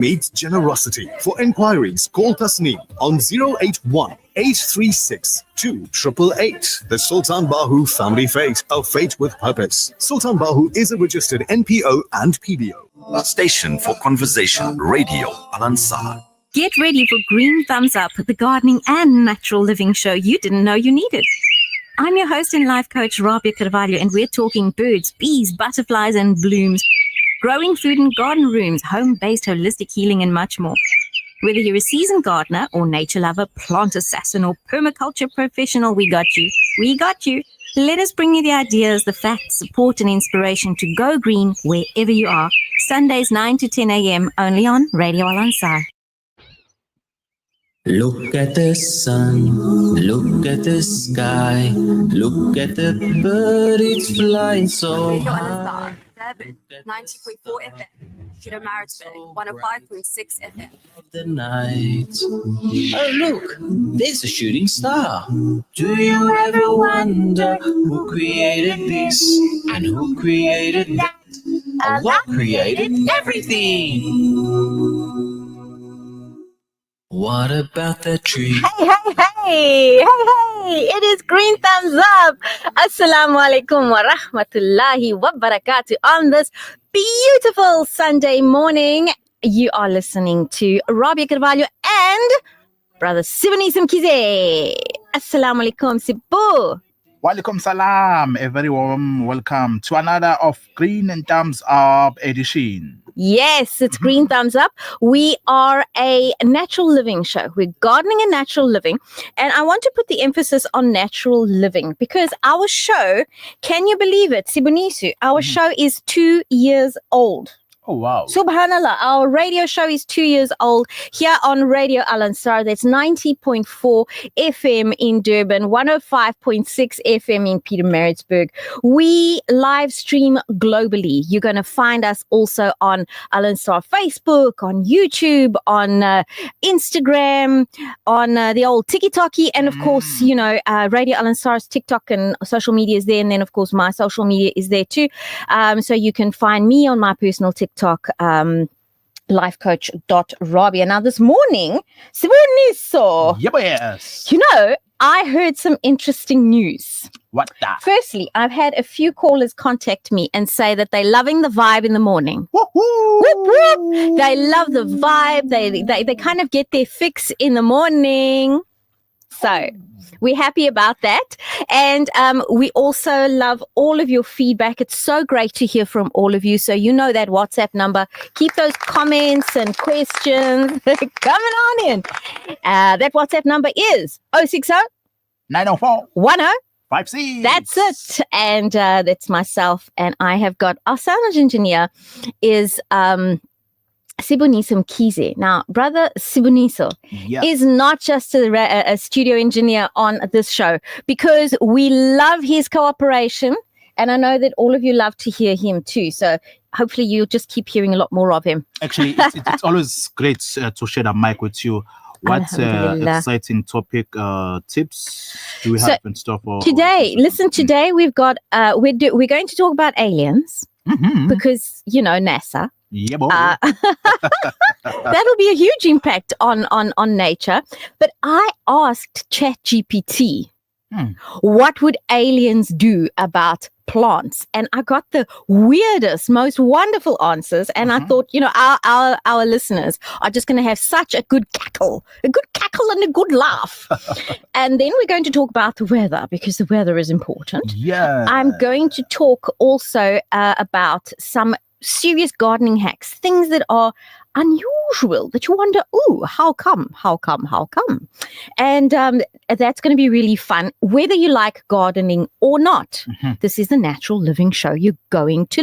meets generosity. For inquiries, call Tasneem on 081 836 2888. The Sultan Bahu Family Fete, a fate with purpose. Sultan Bahu is a registered NPO and PBO. A station for conversation, Radio Al Ansar. Get ready for Green Thumbs Up, the gardening and natural living show you didn't know you needed. I'm your host and life coach, Rabia Carvalho, and we're talking birds, bees, butterflies, and blooms, growing food in garden rooms, home-based holistic healing, and much more. Whether you're a seasoned gardener or nature lover, plant assassin, or permaculture professional, we got you. We got you. Let us bring you the ideas, the facts, support, and inspiration to go green wherever you are. Sundays 9 to 10 a.m. only on Radio Al Ansar. Look at the sun, look at the sky, look at the bird, it's flying so high. 90.4 FM, Kiddo Maritzburg, 105.6 FM. The night. Oh look, there's a shooting star. Do you ever wonder who created this and who created that? And what created everything? What about the tree? Hey, it is Green Thumbs Up. Assalamu alaikum wa rahmatullahi wa barakatuh. On this beautiful Sunday morning, you are listening to Rabia Carvalho and Brother Sibuni Simkize. Assalamu alaikum, Sibu. Walaikum salam. A very warm welcome to another of Green and Thumbs Up edition. Yes, it's Green Thumbs Up. We are a natural living show. We're gardening and natural living. And I want to put the emphasis on natural living because our show, can you believe it, Sibunisu, our show is 2 years old. Oh, wow. Subhanallah, our radio show is 2 years old here on Radio Al Ansar. That's 90.4 FM in Durban, 105.6 FM in Pietermaritzburg. We live stream globally. You're going to find us also on Al Ansar Facebook, on YouTube, on Instagram, on the old TikTok, and of course, you know, Radio Al Ansar's TikTok and social media is there. And then, of course, my social media is there too. So you can find me on my personal TikTok. Lifecoach.Rabia. Now this morning, Sibuniso, Yes. you know, I heard some interesting news. What the? Firstly, I've had a few callers contact me and say that they're loving the vibe in the morning. Woo-hoo! Whoop, whoop. They love the vibe. They kind of get their fix in the morning. So we're happy about that. And we also love all of your feedback. It's so great to hear from all of you. So you know that WhatsApp number. Keep those comments and questions coming on in. That WhatsApp number is 060 904 10. 56. That's it. And that's myself. And I have got our sound engineer is Sibuniso Mkhize. Now, Brother Sibuniso is not just a studio engineer on this show because we love his cooperation, and I know that all of you love to hear him too. So hopefully you'll just keep hearing a lot more of him. Actually, it's always great to share the mic with you. What exciting topic tips do we have in store for today? Listen, today we've got we're going to talk about aliens because you know NASA. Yeah, boy. That'll be a huge impact on nature. But I asked ChatGPT, what would aliens do about plants? And I got the weirdest, most wonderful answers. And I thought, you know, our listeners are just going to have such a good cackle and a good laugh. And then we're going to talk about the weather because the weather is important. Yeah. I'm going to talk also about some serious gardening hacks, things that are unusual that you wonder, ooh, how come? And that's going to be really fun, whether you like gardening or not. This is the natural living show you're going to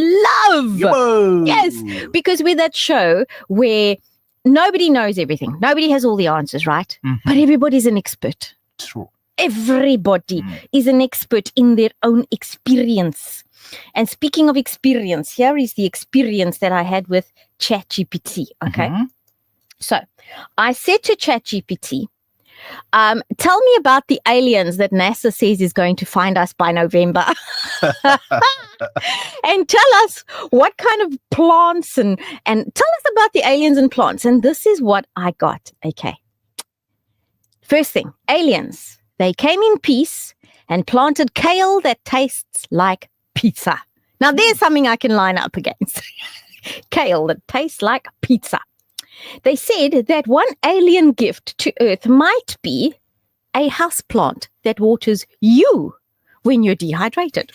love. Yo. Yes, because we're that show where nobody knows everything. Nobody has all the answers, right? But everybody's an expert. True. Everybody is an expert in their own experience. And speaking of experience, here is the experience that I had with ChatGPT. Okay. So I said to ChatGPT, tell me about the aliens that NASA says is going to find us by November. and tell us what kind of plants and tell us about the aliens and plants. And this is what I got. Okay. First thing, aliens. They came in peace and planted kale that tastes like pizza. Now, there's something I can line up against. Kale that tastes like pizza. They said that one alien gift to Earth might be a houseplant that waters you when you're dehydrated.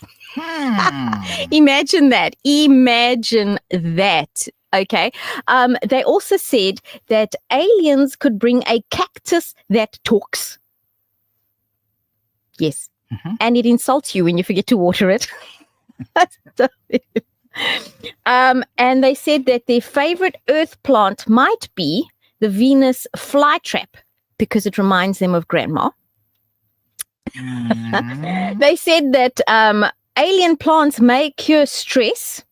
Imagine that. Imagine that. Okay. They also said that aliens could bring a cactus that talks. Yes. And it insults you when you forget to water it. And they said that their favorite earth plant might be the Venus flytrap because it reminds them of grandma. They said that alien plants may cure stress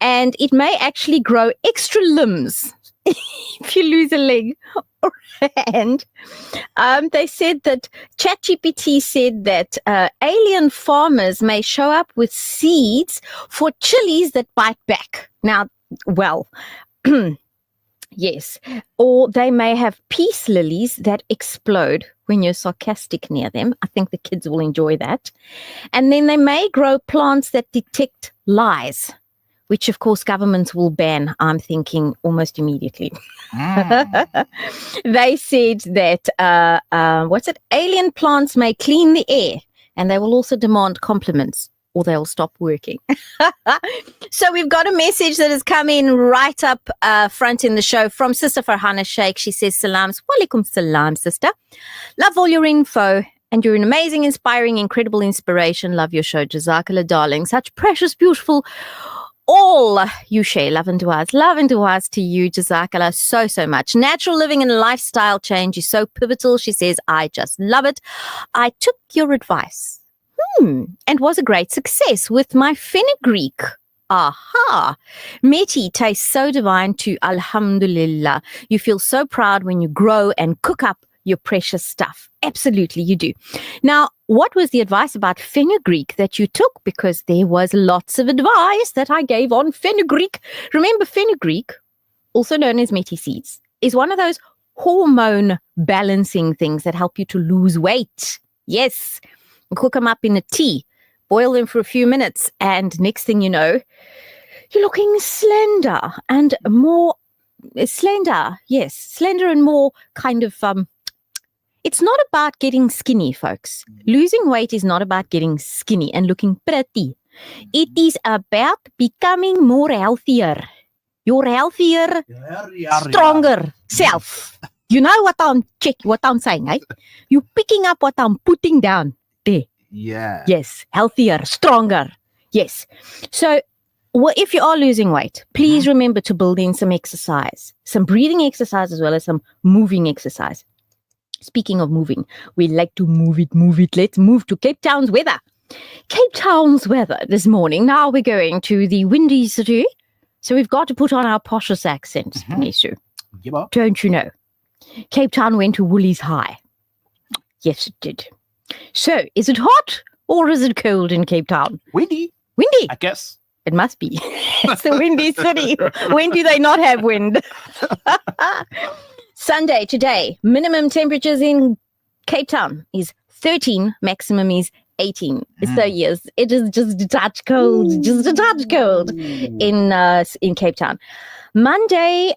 and it may actually grow extra limbs if you lose a leg or a hand. They said that ChatGPT said that alien farmers may show up with seeds for chilies that bite back. Now, well, yes. Or they may have peace lilies that explode when you're sarcastic near them. I think the kids will enjoy that. And then they may grow plants that detect lies, which of course governments will ban, I'm thinking, almost immediately. They said that, alien plants may clean the air and they will also demand compliments or they'll stop working. So we've got a message that has come in right up front in the show from Sister Farhana Sheikh. She says, salams. Walaikum salam, sister. Love all your info. And you're an amazing, inspiring, incredible inspiration. Love your show. Jazakallah, darling. Such precious, beautiful all you share. Love and du'as to you. Jazakallah so much. Natural living and lifestyle change is so pivotal. She says, I just love it. I took your advice and was a great success with my fenugreek. Aha. Meti tastes so divine too. Alhamdulillah. You feel so proud when you grow and cook up your precious stuff. Absolutely, you do. Now, what was the advice about fenugreek that you took? Because there was lots of advice that I gave on fenugreek. Remember, fenugreek, also known as meti seeds, is one of those hormone balancing things that help you to lose weight. Yes. Cook them up in a tea, boil them for a few minutes, and next thing you know, you're looking slender and more slender. Yes, slender and more kind of it's not about getting skinny, folks. Losing weight is not about getting skinny and looking pretty. It is about becoming more healthier. Your healthier, stronger self. You know what I'm saying, eh? You're picking up what I'm putting down there. Yeah. Yes, healthier, stronger. Yes. So, if you are losing weight, please remember to build in some exercise, some breathing exercise as well as some moving exercise. Speaking of moving, we like to move it. Let's move to Cape Town's weather. Cape Town's weather this morning. Now we're going to the windy city. So we've got to put on our poshest accent, Nesu. Don't you know? Cape Town went to Woolies High. Yes, it did. So, is it hot or is it cold in Cape Town? Windy. Windy. I guess. It must be. It's the windy city. When do they not have wind? Sunday, today, minimum temperatures in Cape Town is 13, maximum is 18. So yes, it is just a touch cold, in Cape Town. Monday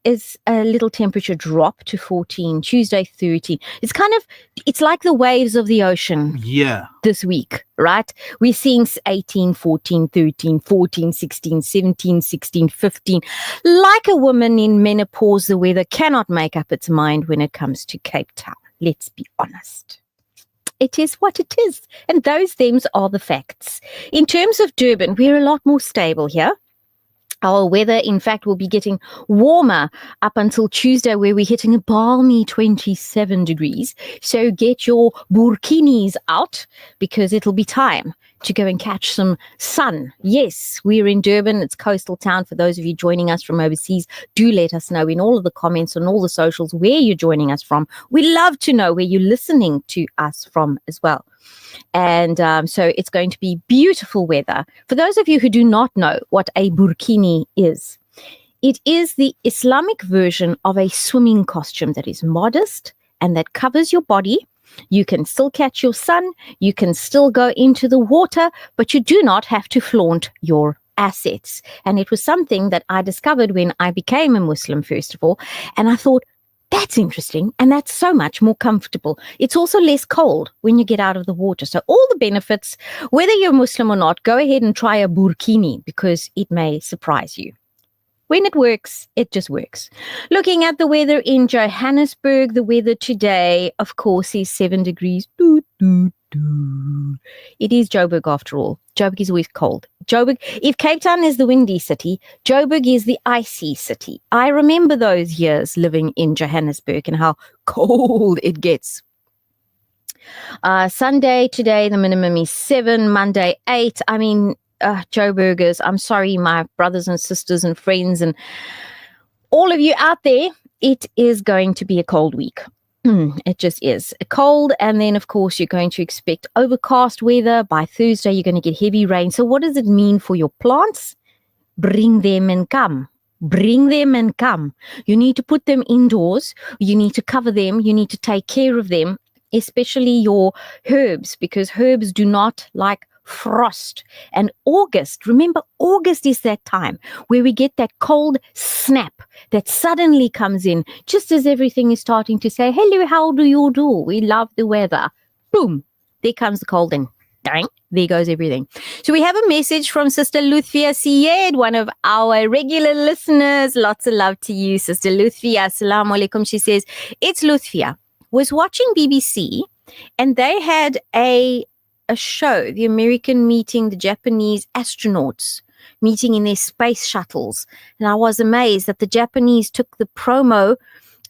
is a little temperature drop to 14. Tuesday, 13. It's like the waves of the ocean. Yeah. This week, right? We're seeing 18, 14, 13, 14, 16, 17, 16, 15. Like a woman in menopause, the weather cannot make up its mind when it comes to Cape Town. Let's be honest. It is what it is. And those themes are the facts. In terms of Durban, we're a lot more stable here. Our weather, in fact, will be getting warmer up until Tuesday, where we're hitting a balmy 27 degrees. So get your burkinis out because it'll be time to go and catch some sun. Yes, we're in Durban. It's coastal town. For those of you joining us from overseas, do let us know in all of the comments on all the socials where you're joining us from. We love to know where you're listening to us from as well. And so it's going to be beautiful weather. For those of you who do not know what a burkini is, it is the Islamic version of a swimming costume that is modest and that covers your body. You can still catch your sun, you can still go into the water, but you do not have to flaunt your assets. And it was something that I discovered when I became a Muslim, first of all, and I thought, that's interesting, and that's so much more comfortable. It's also less cold when you get out of the water. So all the benefits, whether you're Muslim or not, go ahead and try a burkini because it may surprise you. When it works, it just works. Looking at the weather in Johannesburg, the weather today, of course, is 7 degrees. It is Joburg after all. Joburg is always cold. Joburg, if Cape Town is the windy city, Joburg is the icy city. I remember those years living in Johannesburg and how cold it gets. Sunday today, the minimum is 7, Monday 8. I mean, Joburgers, I'm sorry, my brothers and sisters and friends and all of you out there, it is going to be a cold week. It just is cold. And then, of course, you're going to expect overcast weather. By Thursday, you're going to get heavy rain. So what does it mean for your plants? Bring them and come. Bring them and come. You need to put them indoors. You need to cover them. You need to take care of them, especially your herbs, because herbs do not like frost. And August, remember, August is that time where we get that cold snap that suddenly comes in just as everything is starting to say, hello, how do you do? We love the weather. Boom, there comes the cold and dang, there goes everything. So we have a message from Sister Luthvia Syed, one of our regular listeners. Lots of love to you, Sister Luthvia. Assalamu alaikum. She says, it's Luthvia. Was watching BBC and they had a show, the American meeting the Japanese astronauts meeting in their space shuttles. And I was amazed that the Japanese took the promo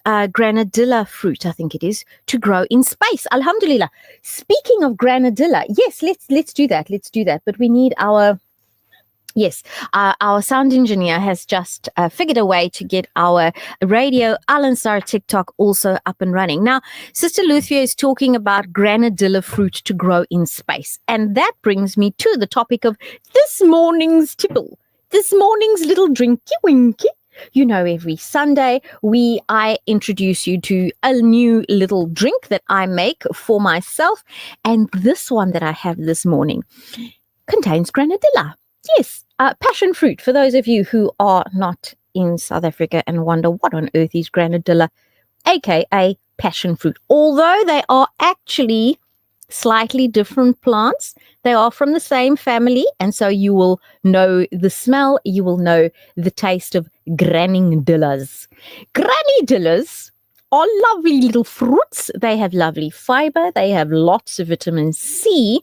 granadilla fruit, I think it is, to grow in space. Alhamdulillah. Speaking of granadilla, yes, let's do that. Let's do that. But we need our sound engineer has just figured a way to get our radio Al-Ansar TikTok also up and running. Now, Sister Luthvia is talking about granadilla fruit to grow in space. And that brings me to the topic of this morning's tipple, this morning's little drinky winky. You know, every Sunday I introduce you to a new little drink that I make for myself. And this one that I have this morning contains granadilla. Yes, passion fruit. For those of you who are not in South Africa and wonder what on earth is granadilla, aka passion fruit. Although they are actually slightly different plants, they are from the same family, and so you will know the smell, you will know the taste of granadillas. Granadillas are lovely little fruits. They have lovely fiber, they have lots of vitamin C,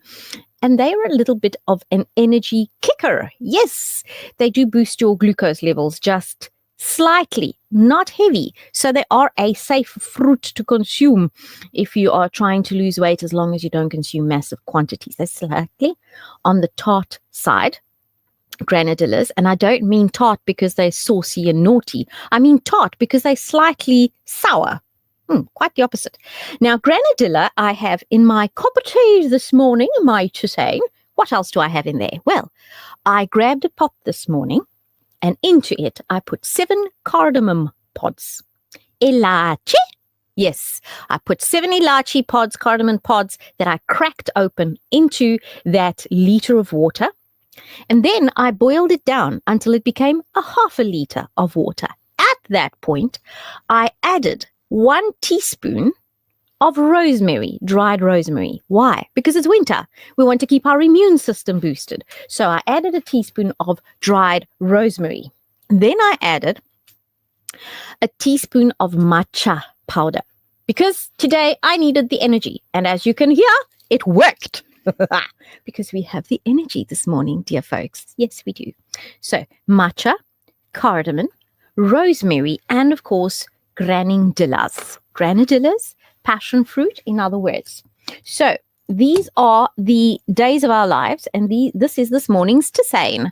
and they are a little bit of an energy kicker. Yes, they do boost your glucose levels just slightly, not heavy. So they are a safe fruit to consume if you are trying to lose weight, as long as you don't consume massive quantities. They're slightly on the tart side, granadillas. And I don't mean tart because they're saucy and naughty. I mean tart because they're slightly sour. Quite the opposite. Now, granadilla I have in my cup of tea this morning, am I to say? What else do I have in there? Well, I grabbed a pot this morning and into it I put 7 cardamom pods. Elachi. Yes, I put 7 elachi pods, cardamom pods that I cracked open into that liter of water. And then I boiled it down until it became a half a liter of water. At that point, I added 1 teaspoon of rosemary, dried rosemary. Why? Because it's winter. We want to keep our immune system boosted. So I added a teaspoon of dried rosemary. Then I added a teaspoon of matcha powder because today I needed the energy. And as you can hear, it worked because we have the energy this morning, dear folks. Yes, we do. So matcha, cardamom, rosemary, and of course, granadillas, passion fruit, in other words. So these are the days of our lives, and this is this morning's tisane.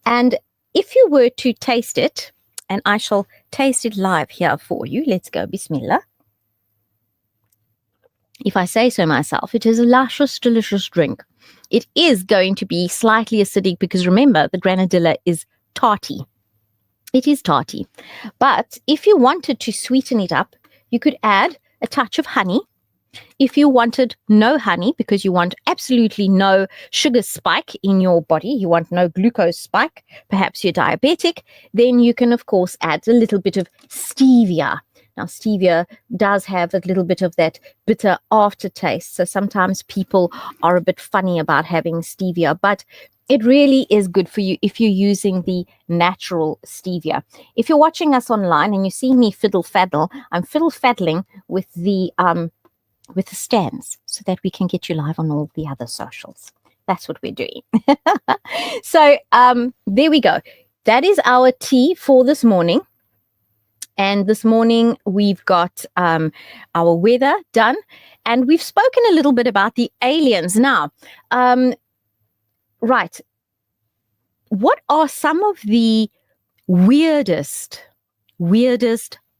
And if you were to taste it, and I shall taste it live here for you. Let's go. Bismillah. If I say so myself, it is a luscious, delicious drink. It is going to be slightly acidic because remember, the granadilla is tarty. It is tarty. But if you wanted to sweeten it up, you could add a touch of honey. If you wanted no honey because you want absolutely no sugar spike in your body, you want no glucose spike, perhaps you're diabetic, then you can, of course, add a little bit of stevia. Now, stevia does have a little bit of that bitter aftertaste, so sometimes people are a bit funny about having stevia, but it really is good for you if you're using the natural stevia. If you're watching us online and you see me fiddle-faddle, I'm fiddle-faddling with the stands so that we can get you live on all the other socials. That's what we're doing. So there we go. That is our tea for this morning. And this morning we've got our weather done, and we've spoken a little bit about the aliens. Now, right, what are some of the weirdest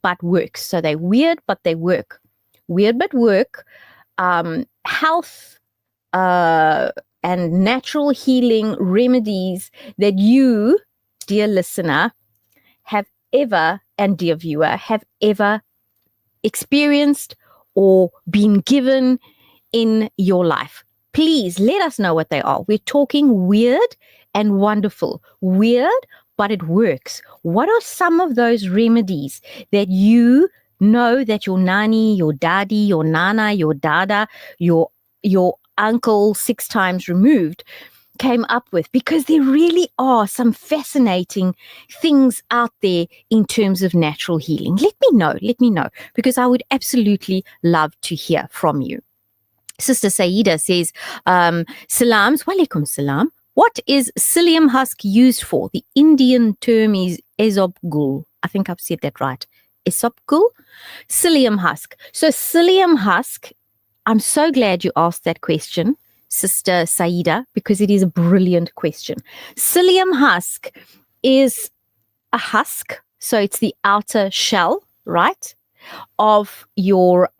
but works? So they're weird, but they work. Weird but work, health and natural healing remedies that you, dear listener, have ever, and dear viewer, have ever experienced or been given in your life. Please let us know what they are. We're talking weird and wonderful. Weird, but it works. What are some of those remedies that you know that your nani, your daddy, your nana, your dada, your uncle 6 times removed came up with? Because there really are some fascinating things out there in terms of natural healing. Let me know, because I would absolutely love to hear from you. Sister Saida says, salams, walaikum salam. What is psyllium husk used for? The Indian term is esobgul. I think I've said that right. Esobgul? Psyllium husk. So psyllium husk, I'm so glad you asked that question, Sister Saida, because it is a brilliant question. Psyllium husk is a husk, so it's the outer shell, right, of your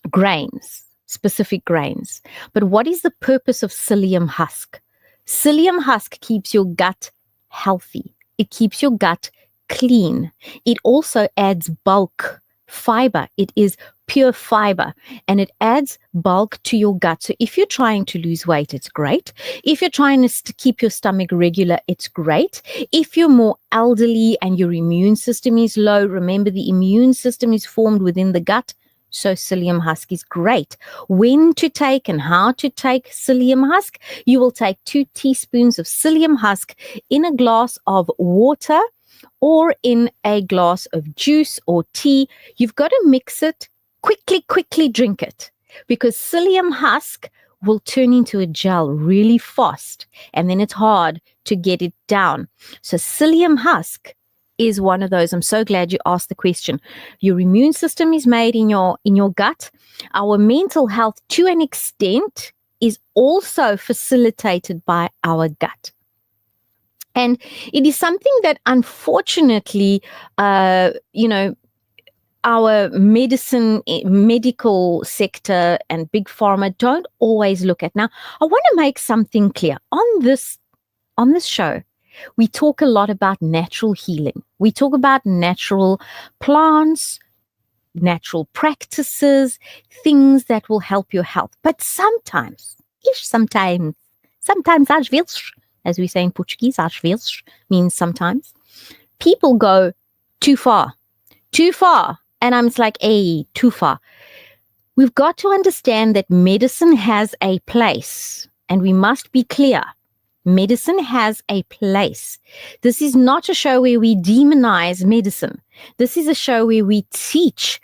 grains, specific grains. But what is the purpose of psyllium husk? Psyllium husk keeps your gut healthy. It keeps your gut clean. It also adds bulk, fiber. It is pure fiber, and it adds bulk to your gut. So if you're trying to lose weight, it's great. If you're trying to keep your stomach regular, it's great. If you're more elderly and your immune system is low, remember the immune system is formed within the gut. So psyllium husk is great. When to take and how to take psyllium husk? You will take 2 teaspoons of psyllium husk in a glass of water or in a glass of juice or tea. You've got to mix it, quickly drink it, because psyllium husk will turn into a gel really fast, and then it's hard to get it down. So psyllium husk is one of those. I'm so glad you asked the question. Your immune system is made in your gut. Our mental health, to an extent, is also facilitated by our gut. And it is something that, unfortunately, our medical sector and big pharma don't always look at. Now, I want to make something clear. On this show, we talk a lot about natural healing. We talk about natural plants, natural practices, things that will help your health. But sometimes, às vezes, as we say in Portuguese, às vezes means sometimes, people go too far. And I'm like, hey, too far. We've got to understand that medicine has a place, and we must be clear. Medicine has a place. This is not a show where we demonize medicine. This is a show where we teach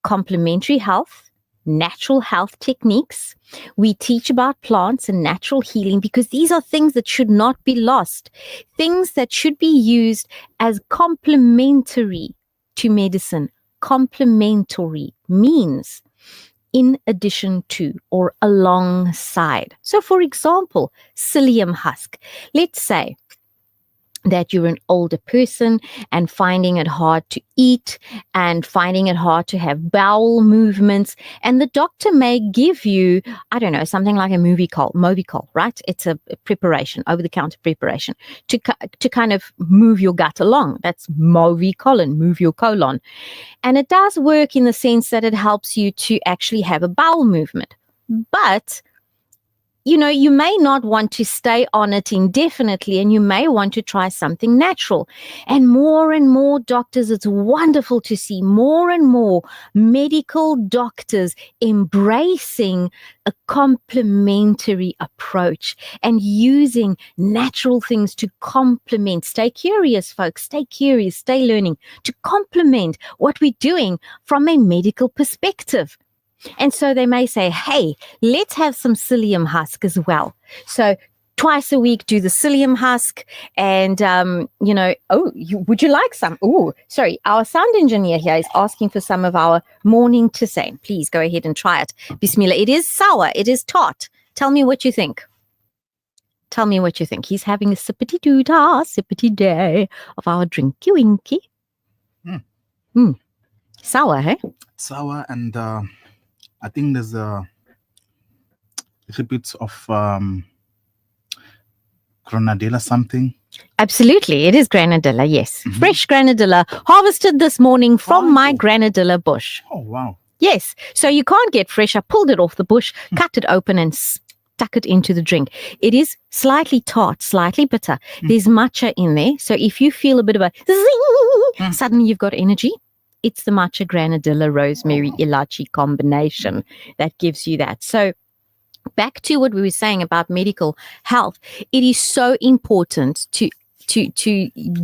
complementary health, natural health techniques. We teach about plants and natural healing, because these are things that should not be lost, things that should be used as complementary to medicine. Complementary means in addition to or alongside. So, for example, psyllium husk. Let's say that you're an older person and finding it hard to eat and finding it hard to have bowel movements, and the doctor may give you, I don't know, something like a Movicol, right? It's a preparation, over-the-counter preparation to kind of move your gut along. That's Movicol, move your colon. And it does work in the sense that it helps you to actually have a bowel movement. But you may not want to stay on it indefinitely, and you may want to try something natural. And more doctors, it's wonderful to see more and more medical doctors embracing a complementary approach and using natural things to complement. Stay curious, folks. Stay curious, stay learning, to complement what we're doing from a medical perspective. And so they may say, hey, let's have some psyllium husk as well. So twice a week, do the psyllium husk. And, would you like some? Oh, sorry. Our sound engineer here is asking for some of our morning tisane. Please go ahead and try it. Bismillah. It is sour. It is tart. Tell me what you think. Tell me what you think. He's having a sippity day of our drinky winky. Sour, hey? Sour, and I think there's a little bit of granadilla something. Absolutely. It is granadilla, yes. Mm-hmm. Fresh granadilla, harvested this morning from my granadilla bush. Oh, wow. Yes. So you can't get fresh. I pulled it off the bush, cut it open and stuck it into the drink. It is slightly tart, slightly bitter. There's matcha in there. So if you feel a bit of a zing, suddenly you've got energy. It's the matcha, granadilla, rosemary, ilachi combination that gives you that. So back to what we were saying about medical health, it is so important to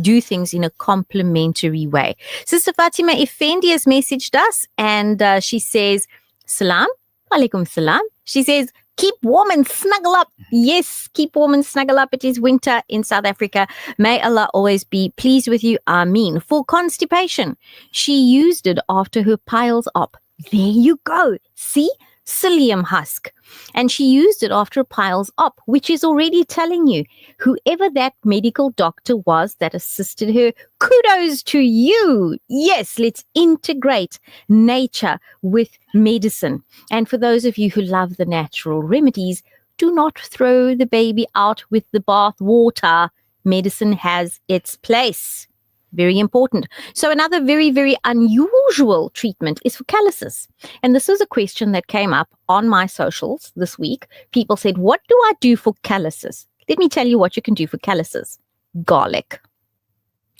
do things in a complementary way. Sister Fatima Effendi has messaged us, and she says, Salam, alaikum salam. She says, keep warm and snuggle up. Yes, keep warm and snuggle up. It is winter in South Africa. May Allah always be pleased with you. Ameen. For constipation, she used it after her piles up. There you go. See? Psyllium husk. And she used it after piles up, which is already telling you, whoever that medical doctor was that assisted her, kudos to you. Yes, let's integrate nature with medicine. And for those of you who love the natural remedies, do not throw the baby out with the bath water. Medicine has its place. Very important. So another very, very unusual treatment is for calluses. And this was a question that came up on my socials this week. People said, what do I do for calluses? Let me tell you what you can do for calluses. Garlic.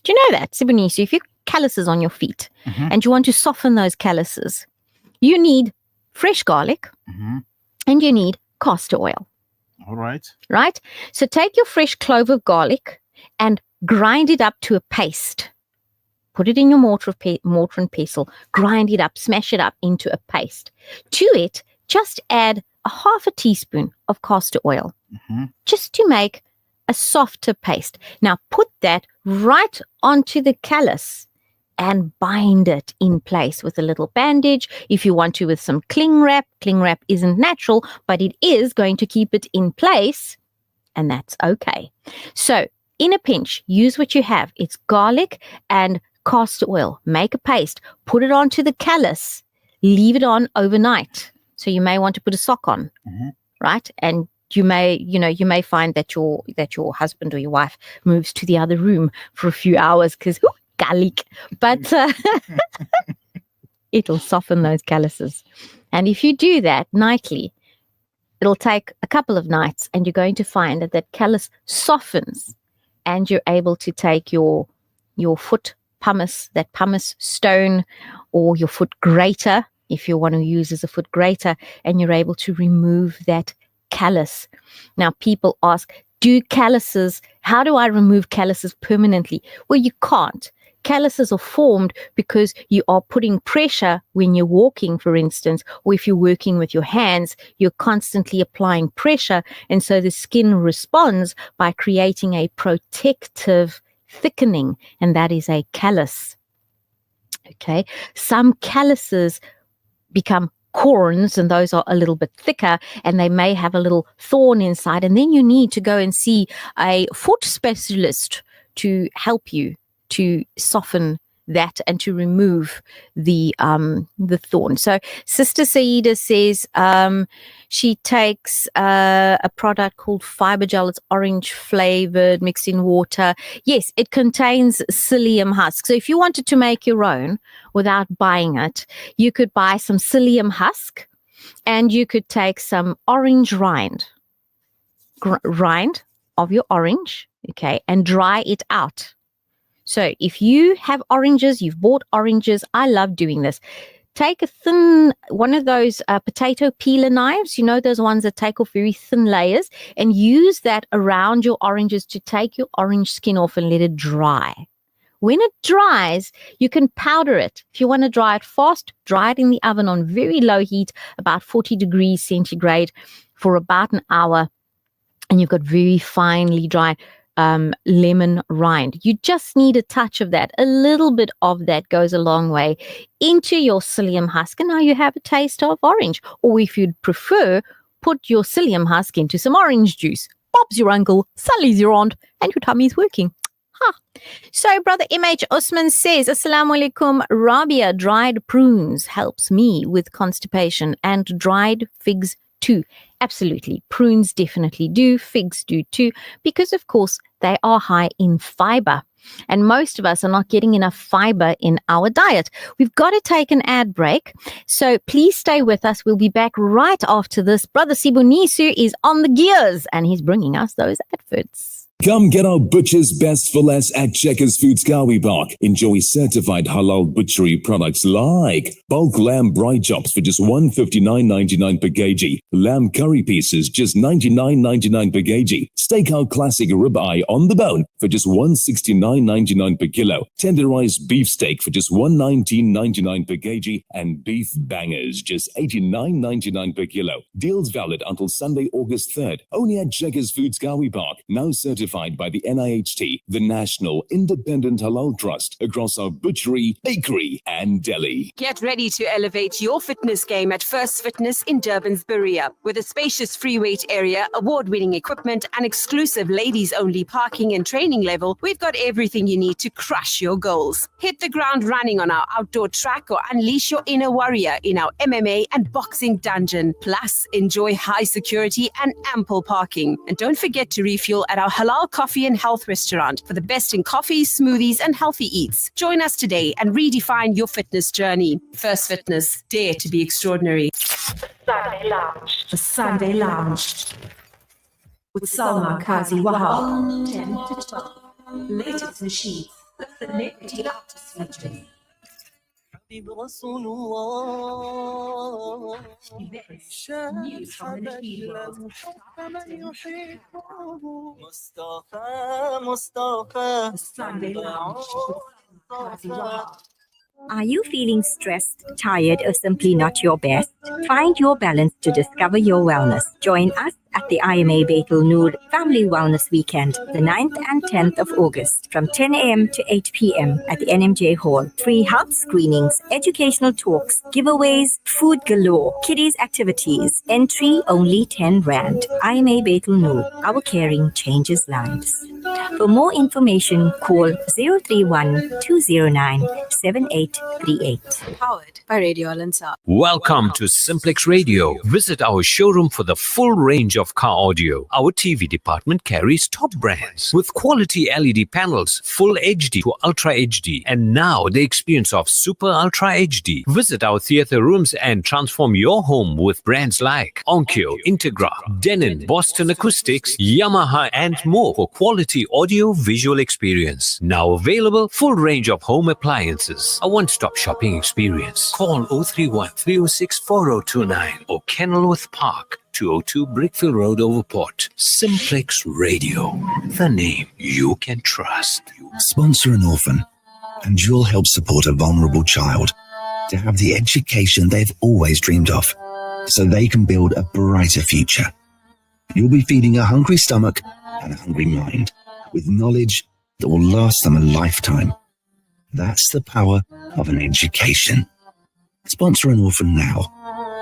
Do you know that, Sibonisi? If you have calluses on your feet and you want to soften those calluses, you need fresh garlic and you need castor oil. All right. Right? So take your fresh clove of garlic and grind it up to a paste. Put it in your mortar and pestle. Grind it up, smash it up into a paste. To it, just add a half a teaspoon of castor oil, just to make a softer paste. Now put that right onto the callus and bind it in place with a little bandage. If you want to, with some cling wrap. Cling wrap isn't natural, but it is going to keep it in place, and that's okay. So in a pinch, use what you have. It's garlic and castor oil. Make a paste. Put it onto the callus. Leave it on overnight. So you may want to put a sock on, right? And you may find that your husband or your wife moves to the other room for a few hours because garlic. But it'll soften those calluses. And if you do that nightly, it'll take a couple of nights, and you're going to find that callus softens. And you're able to take your foot pumice, that pumice stone, or your foot grater, if you want to use as a foot grater, and you're able to remove that callus. Now, people ask, how do I remove calluses permanently? Well, you can't. Calluses are formed because you are putting pressure when you're walking, for instance, or if you're working with your hands, you're constantly applying pressure. And so the skin responds by creating a protective thickening, and that is a callus. Okay. Some calluses become corns, and those are a little bit thicker, and they may have a little thorn inside. And then you need to go and see a foot specialist to help you to soften that and to remove the thorn. So Sister Saida says she takes a product called Fiber Gel. It's orange flavored, mixed in water. Yes, it contains psyllium husk. So if you wanted to make your own without buying it, you could buy some psyllium husk, and you could take some orange rind of your orange, okay, and dry it out. So if you have oranges, you've bought oranges, I love doing this. Take a thin, one of those potato peeler knives, you know, those ones that take off very thin layers, and use that around your oranges to take your orange skin off and let it dry. When it dries, you can powder it. If you want to dry it fast, dry it in the oven on very low heat, about 40 degrees centigrade for about an hour, and you've got very finely dried lemon rind. You just need a touch of that. A little bit of that goes a long way into your psyllium husk, and now you have a taste of orange. Or if you'd prefer, put your psyllium husk into some orange juice. Bob's your uncle, Sally's your aunt, and your tummy's working. So Brother MH Osman says, Assalamu alaikum, Rabia, dried prunes helps me with constipation, and dried figs too. Absolutely. Prunes definitely do. Figs do too, because of course they are high in fiber. And most of us are not getting enough fiber in our diet. We've got to take an ad break. So please stay with us. We'll be back right after this. Brother Sibonisu is on the gears, and he's bringing us those adverts. Come get our butcher's best for less at Checkers Foods Kawi Park. Enjoy certified halal butchery products like bulk lamb bride chops for just $159.99 per kg, lamb curry pieces just $99.99 per kg, steakhouse classic ribeye on the bone for just $169.99 per kilo, tenderized beef steak for just $119.99 per kg, and beef bangers just $89.99 per kilo. Deals valid until Sunday, August 3rd. Only at Checkers Foods Kawi Park. Now certified by the NIHT, the National Independent Halal Trust, across our butchery, bakery, and deli. Get ready to elevate your fitness game at First Fitness in Durban's Berea. With a spacious free weight area, award-winning equipment, and exclusive ladies-only parking and training level, we've got everything you need to crush your goals. Hit the ground running on our outdoor track, or unleash your inner warrior in our MMA and boxing dungeon. Plus, enjoy high security and ample parking. And don't forget to refuel at our Halal Coffee and Health restaurant for the best in coffees, smoothies, and healthy eats. Join us today and redefine your fitness journey. First Fitness, dare to be extraordinary. Sunday Lounge. The Sunday Lounge. With Salma Kazi Wahab. 10 to 12. Latest machines. The celebrity artist features. رسول الله من يحبه مصطفى Are you feeling stressed, tired, or simply not your best? Find your balance to discover your wellness. Join us at the IMA Baitul Noor Family Wellness Weekend, the 9th and 10th of August, from 10 a.m. to 8 p.m. at the NMJ Hall. Free health screenings, educational talks, giveaways, food galore, kiddies activities. Entry only 10 Rand. IMA Baitul Noor. Our caring changes lives. For more information, call 031-209-7838. Powered by Radio Al-Ansar. Welcome to Simplex Radio. Visit our showroom for the full range of car audio. Our TV department carries top brands with quality LED panels, full HD to Ultra HD, and now the experience of Super Ultra HD. Visit our theater rooms and transform your home with brands like Onkyo, Integra, Denon, Boston Acoustics, Yamaha, and more for quality audio visual experience. Now available, full range of home appliances. A one-stop shopping experience. Call 031 306 4029 or Kenilworth Park, 202 Brickfield Road, Overport. Simplex Radio, the name you can trust. Sponsor an orphan, and you'll help support a vulnerable child to have the education they've always dreamed of, so they can build a brighter future. You'll be feeding a hungry stomach and a hungry mind with knowledge that will last them a lifetime. That's the power of an education. Sponsor an orphan now.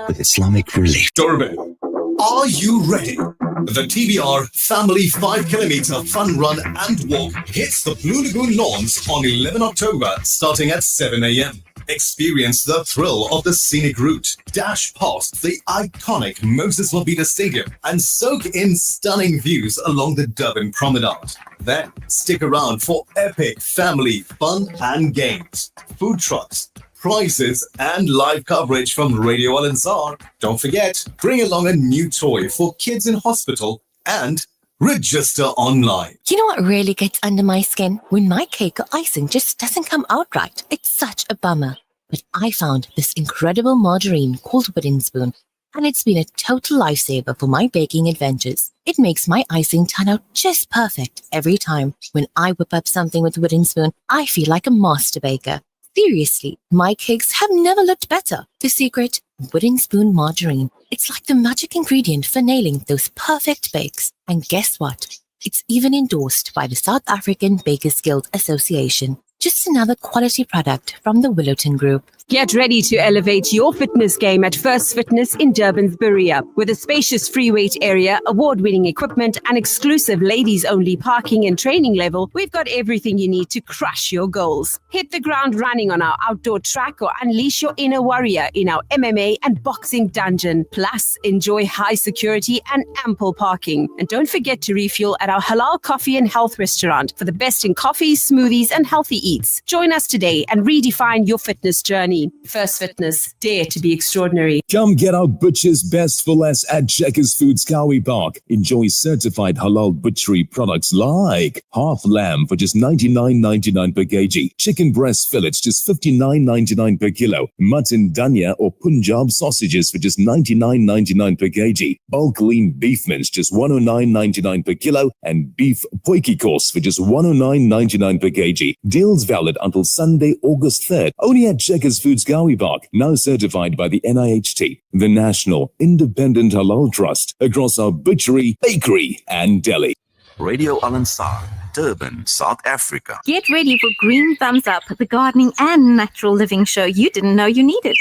with Islamic relief. Durban, are you ready? The TBR Family 5 Kilometer Fun Run and Walk hits the Blue Lagoon lawns on 11 October starting at 7 a.m. Experience the thrill of the scenic route, dash past the iconic Moses Mabhida Stadium, and soak in stunning views along the Durban Promenade. Then stick around for epic family fun and games, food trucks, prizes, and live coverage from Radio Al Ansar. Don't forget, bring along a new toy for kids in hospital and register online. You know what really gets under my skin? When my cake or icing just doesn't come out right. It's such a bummer. But I found this incredible margarine called Wooden Spoon, and it's been a total lifesaver for my baking adventures. It makes my icing turn out just perfect every time. When I whip up something with Wooden Spoon, I feel like a master baker. Seriously, my cakes have never looked better. The secret? Wooden Spoon margarine. It's like the magic ingredient for nailing those perfect bakes. And guess what? It's even endorsed by the South African Bakers Guild Association. Just another quality product from the Willowton Group. Get ready to elevate your fitness game at First Fitness in Durban's Berea. With a spacious free weight area, award-winning equipment, and exclusive ladies-only parking and training level, we've got everything you need to crush your goals. Hit the ground running on our outdoor track or unleash your inner warrior in our MMA and boxing dungeon. Plus, enjoy high security and ample parking. And don't forget to refuel at our halal coffee and health restaurant for the best in coffees, smoothies, and healthy eats. Join us today and redefine your fitness journey. First Fitness, dare to be extraordinary. Come get our butcher's best for less at Checkers Foods Cowie Park. Enjoy certified halal butchery products like half lamb for just $99.99 per kg, chicken breast fillets just $59.99 per kilo, mutton danya or Punjab sausages for just $99.99 per kg, bulk lean beef mince just $109.99 per kilo, and beef poiki course for just $109.99 per kg. Deals valid until Sunday, August 3rd. Only at Checkers Foods Cowie Park, now certified by the NIHT, the National Independent Halal Trust, across our butchery, bakery, and deli. Radio Al Ansar, Durban, South Africa. Get ready for Green Thumbs Up, the gardening and natural living show you didn't know you needed.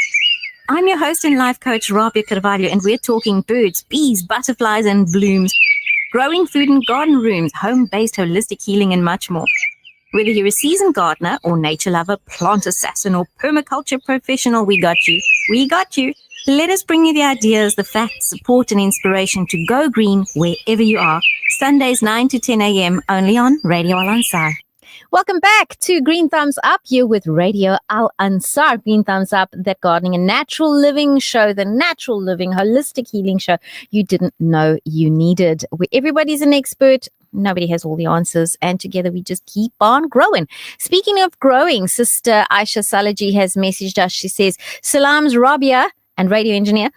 I'm your host and life coach, Rabia Carvalho, and we're talking birds, bees, butterflies, and blooms, growing food in garden rooms, home-based holistic healing, and much more. Whether you're a seasoned gardener or nature lover, plant assassin, or permaculture professional, we got you. We got you. Let us bring you the ideas, the facts, support, and inspiration to go green wherever you are. Sundays 9 to 10 a.m. only on Radio Al Ansar. Welcome back to Green Thumbs Up, here with Radio Al Ansar. Green Thumbs Up, that gardening and natural living show, the natural living, holistic healing show you didn't know you needed. Where everybody's an expert, nobody has all the answers, and together we just keep on growing. Speaking of growing, Sister Aisha Salaji has messaged us. She says, Salams Rabia and radio engineer.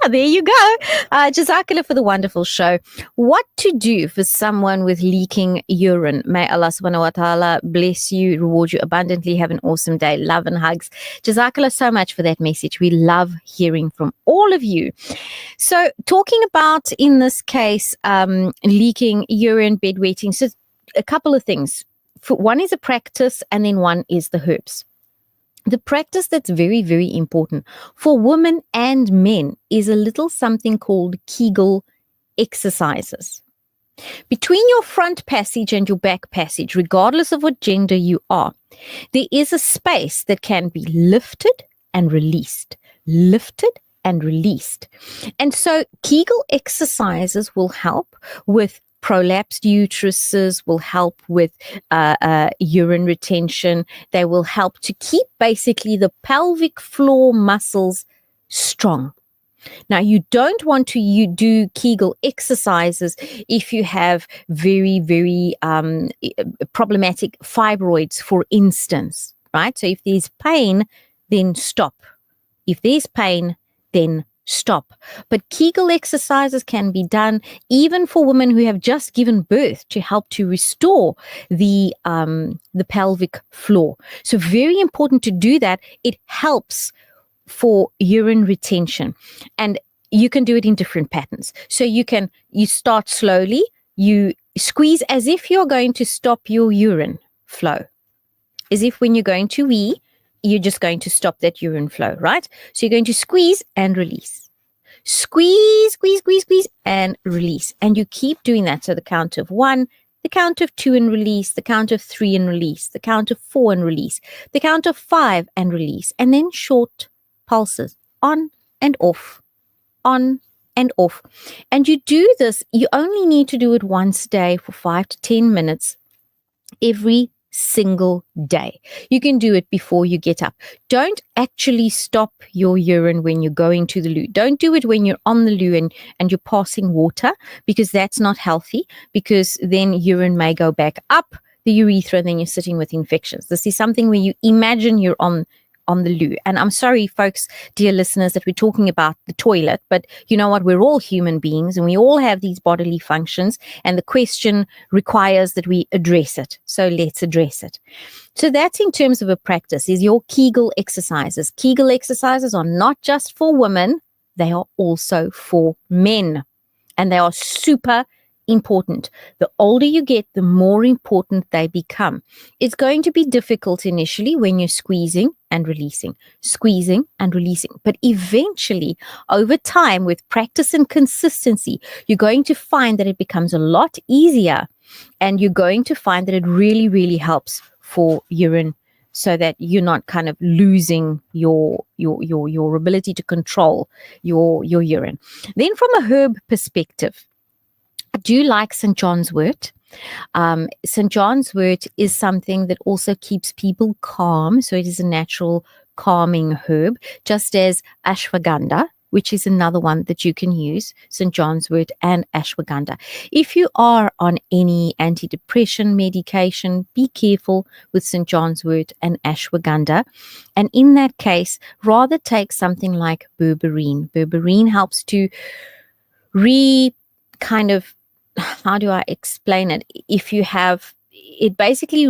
There you go. Jazakallah for the wonderful show. What to do for someone with leaking urine? May Allah subhanahu wa ta'ala bless you, reward you abundantly. Have an awesome day. Love and hugs. Jazakallah so much for that message. We love hearing from all of you. So talking about, in this case, leaking urine, bedwetting. So a couple of things. One is a practice, and then one is the herbs. The practice that's very, very important for women and men is a little something called Kegel exercises. Between your front passage and your back passage, regardless of what gender you are, there is a space that can be lifted and released, lifted and released. And so Kegel exercises will help with prolapsed uteruses, will help with urine retention. They will help to keep basically the pelvic floor muscles strong. Now, you don't want to do Kegel exercises if you have very, very problematic fibroids, for instance, right? So if there's pain, then stop. If there's pain, then stop. But Kegel exercises can be done even for women who have just given birth to help to restore the pelvic floor. So very important to do that. It helps for urine retention, and you can do it in different patterns. So you start slowly, you squeeze as if you're going to stop your urine flow, as if when you're going to wee, you're just going to stop that urine flow, right? So you're going to squeeze and release. Squeeze, squeeze, squeeze, squeeze, and release. And you keep doing that. So the count of 1, the count of 2 and release, the count of 3 and release, the count of 4 and release, the count of 5 and release, and then short pulses on and off, on and off. And you do this, you only need to do it once a day for 5 to 10 minutes every single day. You can do it before you get up. Don't actually stop your urine when you're going to the loo. Don't do it when you're on the loo and you're passing water, because that's not healthy, because then urine may go back up the urethra and then you're sitting with infections. This is something where you imagine you're on the loo. And I'm sorry, folks, dear listeners, that we're talking about the toilet, but you know what? We're all human beings and we all have these bodily functions, and the question requires that we address it. So let's address it. So that's in terms of a practice, is your Kegel exercises. Kegel exercises are not just for women, they are also for men, and they are super important. The older you get, the more important they become. It's going to be difficult initially when you're squeezing and releasing, but eventually, over time, with practice and consistency, you're going to find that it becomes a lot easier, and you're going to find that it really, really helps for urine, so that you're not kind of losing your ability to control your urine. Then from a herb perspective, I do like St. John's wort. St. John's wort is something that also keeps people calm. So it is a natural calming herb, just as ashwagandha, which is another one that you can use, St. John's wort and ashwagandha. If you are on any antidepressant medication, be careful with St. John's wort and ashwagandha. And in that case, rather take something like berberine. Berberine helps to how do I explain it? If you have, it basically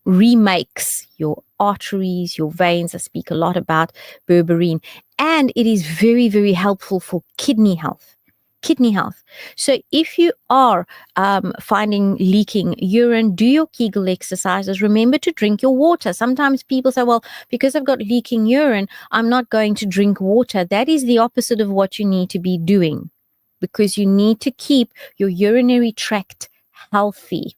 remakes your arteries, your veins. I speak a lot about berberine, and it is very, very helpful for kidney health. So if you are finding leaking urine, do your Kegel exercises. Remember to drink your water. Sometimes people say, well, because I've got leaking urine, I'm not going to drink water. That is the opposite of what you need to be doing, because you need to keep your urinary tract healthy.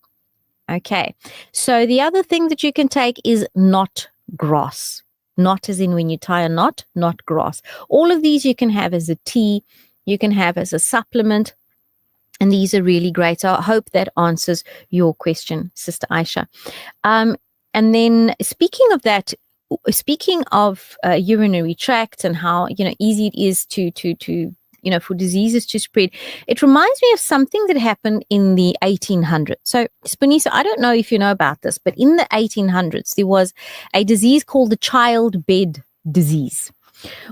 Okay. So the other thing that you can take is knot grass. Knot as in when you tie a knot, not grass. All of these you can have as a tea, you can have as a supplement, and these are really great. So I hope that answers your question, Sister Aisha. And then speaking of urinary tract and how, easy it is to for diseases to spread, it reminds me of something that happened in the 1800s. So, Spunisa, I don't know if you know about this, but in the 1800s, there was a disease called the childbed disease,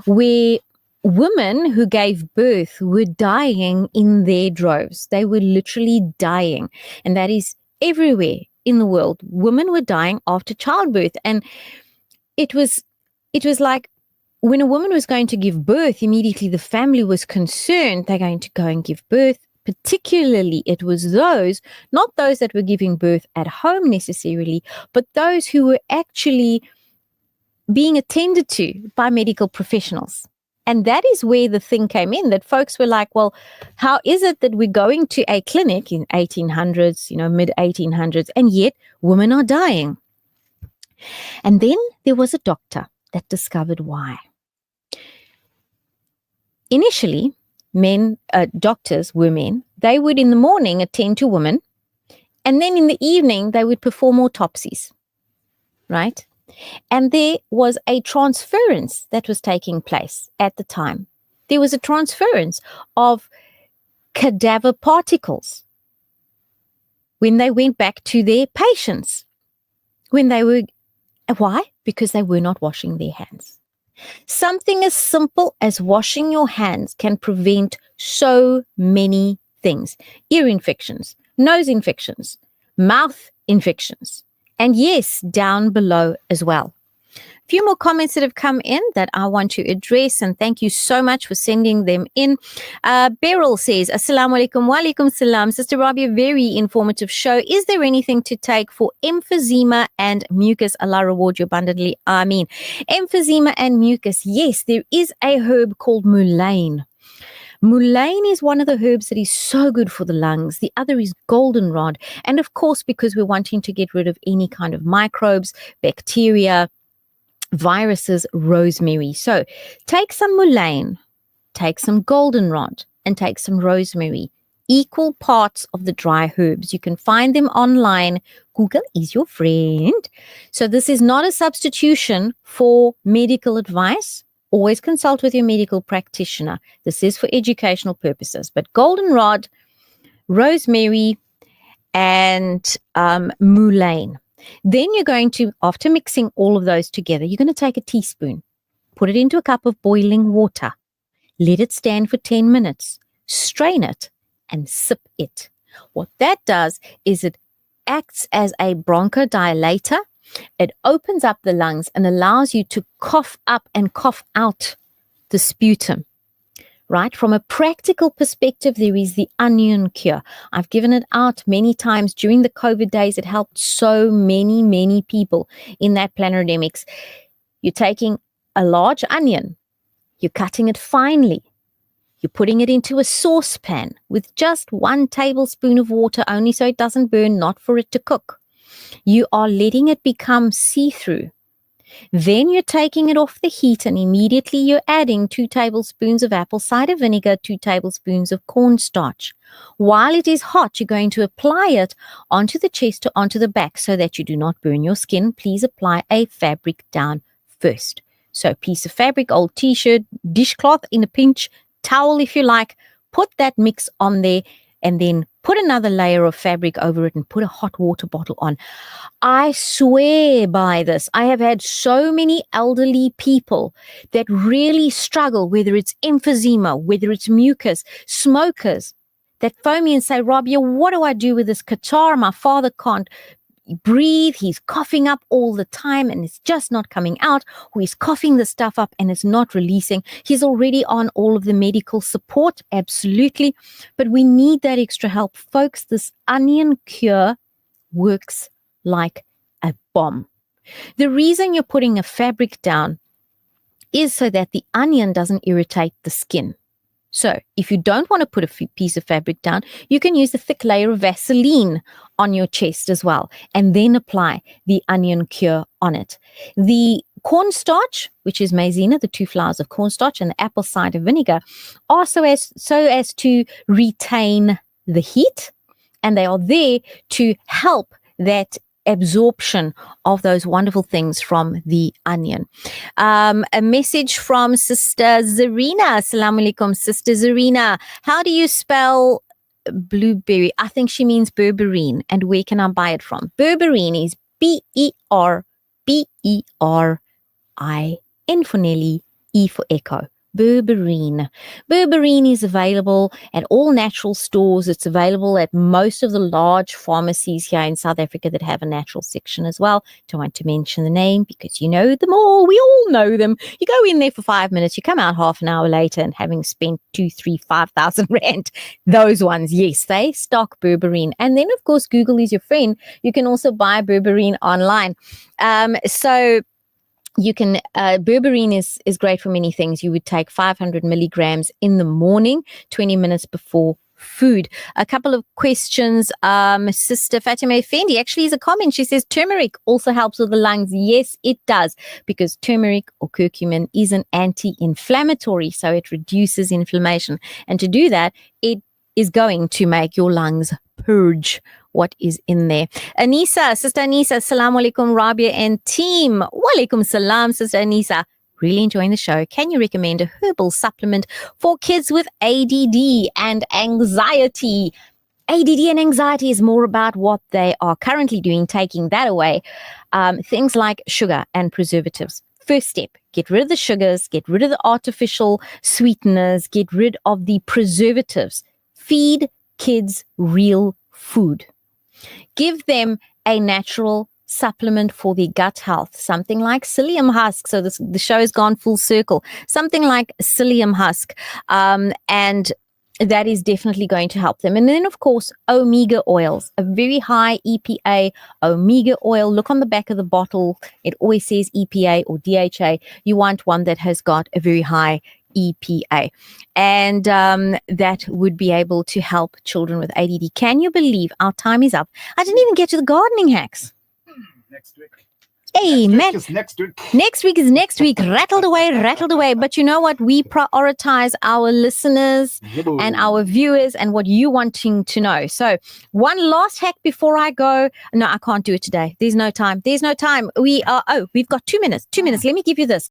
where women who gave birth were dying in their droves. They were literally dying. And that is everywhere in the world. Women were dying after childbirth. And it was like, when a woman was going to give birth, immediately the family was concerned they're going to go and give birth. Particularly, it was not those that were giving birth at home necessarily, but those who were actually being attended to by medical professionals. And that is where the thing came in, that folks were like, well, how is it that we're going to a clinic in 1800s, mid 1800s, and yet women are dying? And then there was a doctor that discovered why. Initially, doctors were men. They would in the morning attend to women, and then in the evening they would perform autopsies, right? And there was a transference that was taking place at the time. There was a transference of cadaver particles when they went back to their patients. Why? Because they were not washing their hands. Something as simple as washing your hands can prevent so many things. Ear infections, nose infections, mouth infections, and yes, down below as well. Few more comments that have come in that I want to address, and thank you so much for sending them in. Beryl says, Assalamu alaikum, wa alaikum salam. Sister Rabia, very informative show. Is there anything to take for emphysema and mucus? Allah reward you abundantly. Ameen. Emphysema and mucus, yes, there is a herb called mullein. Mullein is one of the herbs that is so good for the lungs. The other is goldenrod. And of course, because we're wanting to get rid of any kind of microbes, bacteria, viruses, rosemary. So take some mullein, take some goldenrod, and take some rosemary. Equal parts of the dry herbs. You can find them online. Google is your friend. So this is not a substitution for medical advice. Always consult with your medical practitioner. This is for educational purposes. But goldenrod, rosemary, and mullein. Then you're going to, after mixing all of those together, you're going to take a teaspoon, put it into a cup of boiling water, let it stand for 10 minutes, strain it, and sip it. What that does is it acts as a bronchodilator. It opens up the lungs and allows you to cough up and cough out the sputum, right? From a practical perspective, there is the onion cure. I've given it out many times during the COVID days. It helped so many people in that pandemics. You're taking a large onion, you're cutting it finely, you're putting it into a saucepan with just 1 tablespoon of water only so it doesn't burn, not for it to cook. You are letting it become see-through. Then you're taking it off the heat and immediately you're adding 2 tablespoons of apple cider vinegar, 2 tablespoons of cornstarch. While it is hot, you're going to apply it onto the chest or onto the back so that you do not burn your skin. Please apply a fabric down first. So piece of fabric, old t-shirt, dishcloth in a pinch, towel if you like, put that mix on there and then put another layer of fabric over it and put a hot water bottle on. I swear by this. I have had so many elderly people that really struggle, whether it's emphysema, whether it's mucus, smokers, that phone me and say, Rabia, what do I do with this catarrh? My father can't breathe. He's coughing up all the time and it's just not coming out. Or he's coughing the stuff up and it's not releasing. He's already on all of the medical support. Absolutely. But we need that extra help. Folks, this onion cure works like a bomb. The reason you're putting a fabric down is so that the onion doesn't irritate the skin. So if you don't want to put a piece of fabric down, you can use a thick layer of Vaseline on your chest as well, and then apply the onion cure on it. The cornstarch, which is maizena, the 2 flowers of cornstarch, and the apple cider vinegar, are so as to retain the heat, and they are there to help that absorption of those wonderful things from the onion. A message from Sister Zarina. Assalamu alaikum, Sister Zarina. How do you spell blueberry? I think she means berberine. And where can I buy it from? Berberine is B-E-R-B-E-R-I-N for Nelly, E for Echo. Berberine. Berberine is available at all natural stores. It's available at most of the large pharmacies here in South Africa that have a natural section as well. Don't want to mention the name because you know them all. We all know them. You go in there for 5 minutes, you come out half an hour later and having spent 2,000, 3,000, 5,000 rand. Those ones, yes, they stock berberine. And then, of course, Google is your friend. You can also buy berberine online. You can, berberine is great for many things. You would take 500 milligrams in the morning, 20 minutes before food. A couple of questions. Sister Fatima Effendi actually is a comment. She says turmeric also helps with the lungs. Yes, it does, because turmeric or curcumin is an anti-inflammatory, so it reduces inflammation. And to do that, it is going to make your lungs purge what is in there. Anisa, Sister Anisa, Assalamu alaikum, Rabia and team. Wa alaikum salam, Sister Anisa. Really enjoying the show. Can you recommend a herbal supplement for kids with ADD and anxiety? ADD and anxiety is more about what they are currently doing, taking that away. Things like sugar and preservatives. First step, get rid of the sugars, get rid of the artificial sweeteners, get rid of the preservatives. Feed kids real food. Give them a natural supplement for the gut health, something like psyllium husk. So the show has gone full circle. Something like psyllium husk, and that is definitely going to help them. And then, of course, omega oils, a very high EPA omega oil. Look on the back of the bottle. It always says EPA or DHA. You want one that has got a very high EPA. And that would be able to help children with ADD. Can you believe our time is up? I didn't even get to the gardening hacks. Next week. Hey, man. Next week. Next week is next week. Rattled away. But you know what? We prioritize our listeners and our viewers and what you wanting to know. So one last hack before I go. No, I can't do it today. There's no time. We've got 2 minutes. 2 minutes. Let me give you this.